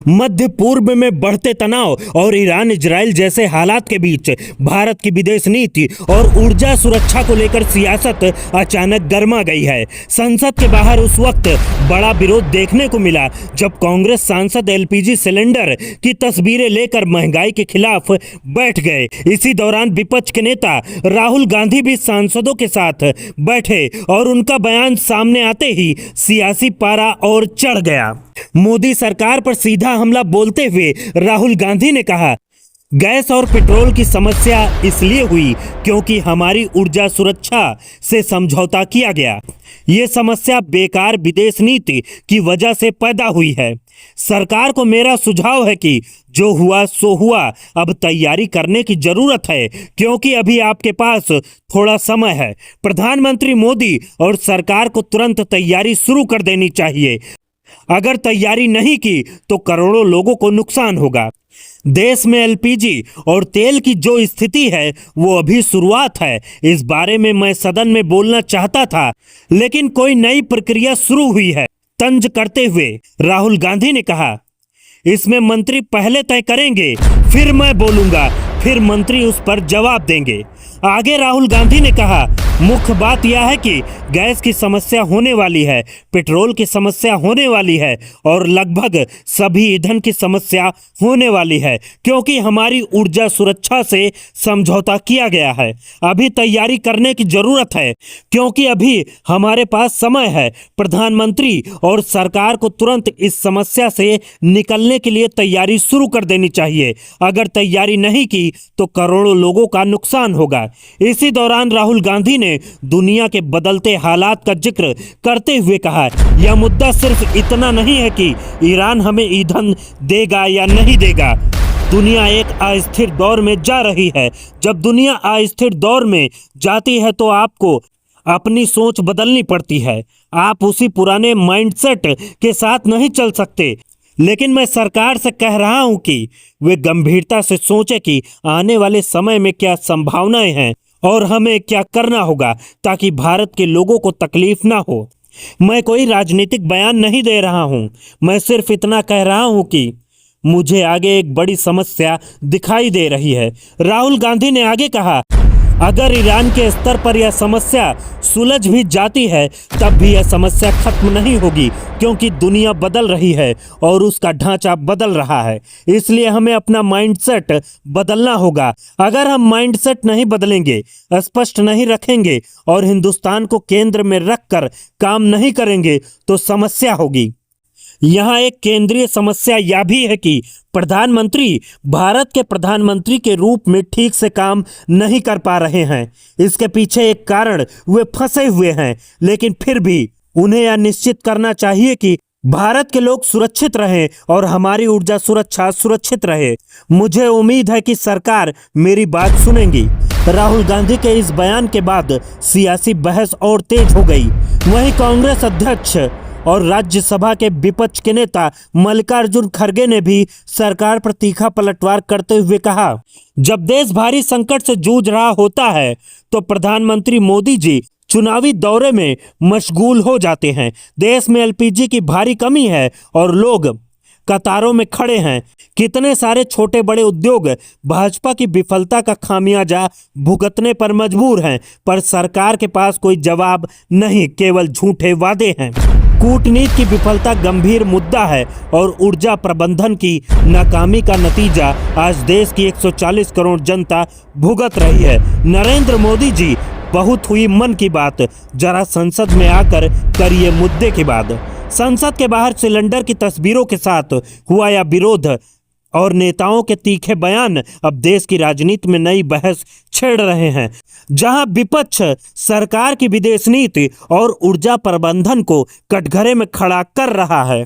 मध्य पूर्व में बढ़ते तनाव और ईरान इजराइल जैसे हालात के बीच भारत की विदेश नीति और ऊर्जा सुरक्षा को लेकर सियासत अचानक गर्मा गई है। संसद के बाहर उस वक्त बड़ा विरोध देखने को मिला जब कांग्रेस सांसद एलपीजी सिलेंडर की तस्वीरें लेकर महंगाई के खिलाफ बैठ गए। इसी दौरान विपक्ष के नेता राहुल गांधी भी सांसदों के साथ बैठे और उनका बयान सामने आते ही सियासी पारा और चढ़ गया। मोदी सरकार पर सीधा हमला बोलते हुए राहुल गांधी ने कहा, गैस और पेट्रोल की समस्या इसलिए हुई क्योंकि हमारी ऊर्जा सुरक्षा से समझौता किया गया। ये समस्या बेकार विदेश नीति की वजह से पैदा हुई है। सरकार को मेरा सुझाव है कि जो हुआ सो हुआ, अब तैयारी करने की जरूरत है क्योंकि अभी आपके पास थोड़ा समय है। प्रधानमंत्री मोदी और सरकार को तुरंत तैयारी शुरू कर देनी चाहिए। अगर तैयारी नहीं की तो करोड़ों लोगों को नुकसान होगा। देश में एलपीजी और तेल की जो स्थिति है वो अभी शुरुआत है। इस बारे में मैं सदन में बोलना चाहता था, लेकिन कोई नई प्रक्रिया शुरू हुई है। तंज करते हुए राहुल गांधी ने कहा, इसमें मंत्री पहले तय करेंगे, फिर मैं बोलूंगा, फिर मंत्री उस पर जवाब देंगे। आगे राहुल गांधी ने कहा, मुख्य बात यह है कि गैस की समस्या होने वाली है, पेट्रोल की समस्या होने वाली है और लगभग सभी ईंधन की समस्या होने वाली है क्योंकि हमारी ऊर्जा सुरक्षा से समझौता किया गया है। अभी तैयारी करने की जरूरत है क्योंकि अभी हमारे पास समय है। प्रधानमंत्री और सरकार को तुरंत इस समस्या से निकलने के लिए तैयारी शुरू कर देनी चाहिए। अगर तैयारी नहीं की तो करोड़ों लोगों का नुकसान होगा। इसी दौरान राहुल गांधी ने दुनिया के बदलते हालात का जिक्र करते हुए कहा, यह मुद्दा सिर्फ इतना नहीं है कि ईरान हमें ईंधन देगा या नहीं देगा। दुनिया एक अस्थिर दौर में जा रही है। जब दुनिया अस्थिर दौर में जाती है तो आपको अपनी सोच बदलनी पड़ती है। आप उसी पुराने माइंडसेट के साथ नहीं चल सकते। लेकिन मैं सरकार से कह रहा हूं कि वे गंभीरता से सोचे कि आने वाले समय में क्या संभावनाएं हैं और हमें क्या करना होगा ताकि भारत के लोगों को तकलीफ ना हो। मैं कोई राजनीतिक बयान नहीं दे रहा हूं, मैं सिर्फ इतना कह रहा हूं कि मुझे आगे एक बड़ी समस्या दिखाई दे रही है। राहुल गांधी ने आगे कहा, अगर ईरान के स्तर पर यह समस्या सुलझ भी जाती है तब भी यह समस्या खत्म नहीं होगी क्योंकि दुनिया बदल रही है और उसका ढांचा बदल रहा है। इसलिए हमें अपना माइंडसेट बदलना होगा। अगर हम माइंडसेट नहीं बदलेंगे, स्पष्ट नहीं रखेंगे और हिंदुस्तान को केंद्र में रखकर काम नहीं करेंगे तो समस्या होगी। यहाँ एक केंद्रीय समस्या यह भी है कि प्रधानमंत्री भारत के प्रधानमंत्री के रूप में ठीक से काम नहीं कर पा रहे हैं। इसके पीछे एक कारण वे फंसे हुए हैं, लेकिन फिर भी उन्हें यह निश्चित करना चाहिए कि भारत के लोग सुरक्षित रहें और हमारी ऊर्जा सुरक्षा सुरक्षित रहे। मुझे उम्मीद है कि सरकार मेरी बात सुनेगी। राहुल गांधी के इस बयान के बाद सियासी बहस और तेज हो गई। वहीं कांग्रेस अध्यक्ष और राज्यसभा के विपक्ष के नेता मल्लिकार्जुन खड़गे ने भी सरकार पर तीखा पलटवार करते हुए कहा, जब देश भारी संकट से जूझ रहा होता है तो प्रधानमंत्री मोदी जी चुनावी दौरे में मशगूल हो जाते हैं। देश में एलपीजी की भारी कमी है और लोग कतारों में खड़े हैं। कितने सारे छोटे बड़े उद्योग भाजपा की विफलता का खामियाजा भुगतने पर मजबूर हैं, पर सरकार के पास कोई जवाब नहीं, केवल झूठे वादे हैं। कूटनीति की विफलता गंभीर मुद्दा है और ऊर्जा प्रबंधन की नाकामी का नतीजा आज देश की 140 करोड़ जनता भुगत रही है। नरेंद्र मोदी जी, बहुत हुई मन की बात, जरा संसद में आकर करिए मुद्दे की बात। संसद के बाहर सिलेंडर की तस्वीरों के साथ हुआ यह विरोध और नेताओं के तीखे बयान अब देश की राजनीति में नई बहस छेड़ रहे हैं, जहां विपक्ष सरकार की विदेश नीति और ऊर्जा प्रबंधन को कटघरे में खड़ा कर रहा है।